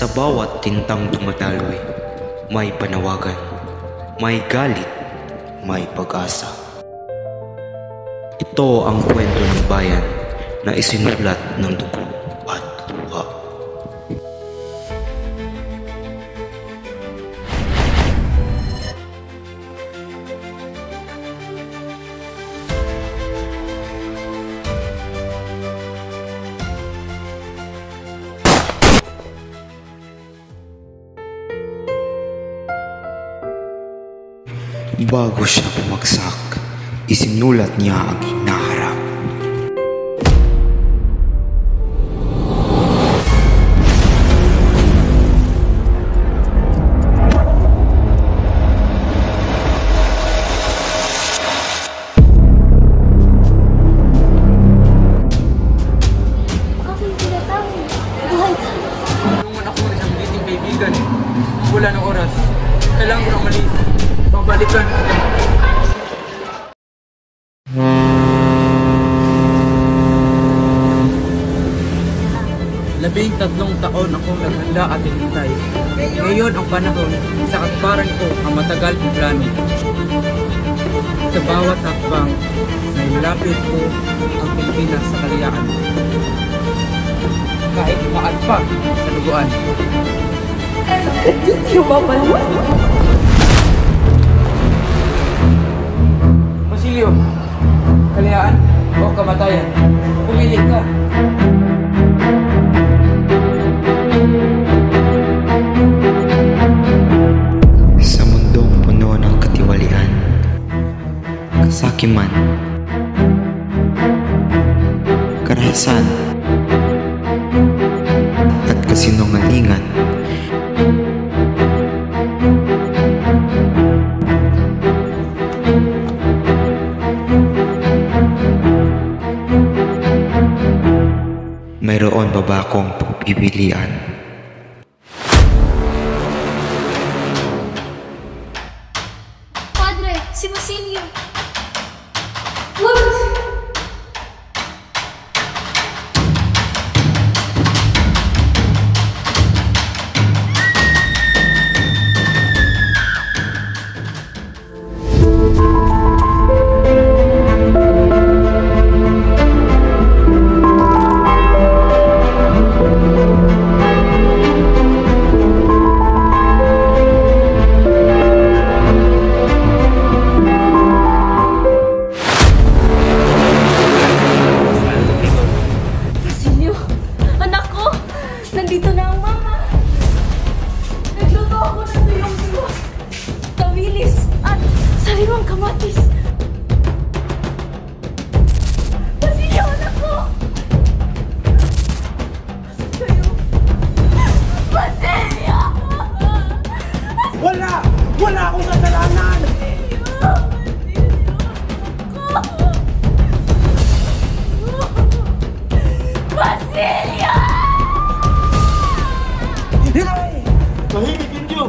Sa bawat tintang dumadaloy, may panawagan, may galit, may pag-asa. Ito ang kwento ng bayan na isinulat ng dugo at luha. Bago siya bumagsak, isinulat niya ang hinaharap. Bakit tinatawag? Buhay ka! Tulungan ako ng isang dating kaibigan. Wala ng oras. Kailangan ko nang malis. Pabalikan. 13 taon akong naghanda at hinintay. Ngayon ang panahon sa katuparan ko ang matagal kong plano. Sa bawat hakbang, nailapit ko ang Pilipinas sa kalayaan. Kahit maad pa sa luguan. Yung babalo? Basilio, kalayaan o kamatayan? Pumili ka. Sa mundong puno ng katiwalian, kasakiman, karahasan, at kasinungalingan, mayroon pa ba akong pagpipilian? Padre, si Basilio! Basilio! Anak ko! Nandito na ang mama! Nagluto ako ng tuyong-tuyo, tawilis at sariwang kamatis! Basilio, anak ko! Asan kayo? Basilio! Wala! Wala akong kasalanan! Basilio! Hinay! Tahimik ninyo!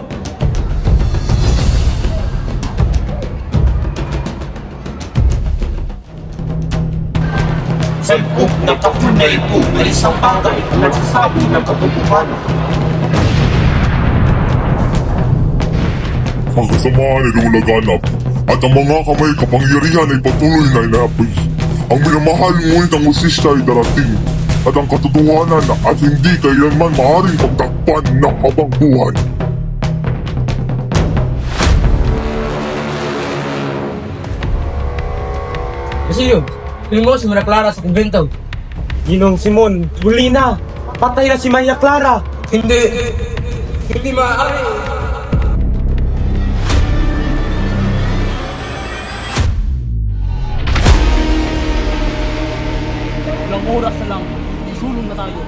Sa loob ng katunay po ay isang bagay na nagsasabi ng katotohanan. Ang kasamaan ay lumalaganap at ang mga kamay kapangyarihan ay patuloy na inapoy. Ang minamahal ngunit ang usisya ay darating at ang katotohanan at hindi kailanman maaaring pagtakpan ng habang buhay. Basilio, tingin mo si Maria Clara sa kumbento. Ginong Simon, huli na! Patay na si Maria Clara! Hindi maaari. Ilang oras na lang, sulong na tayo.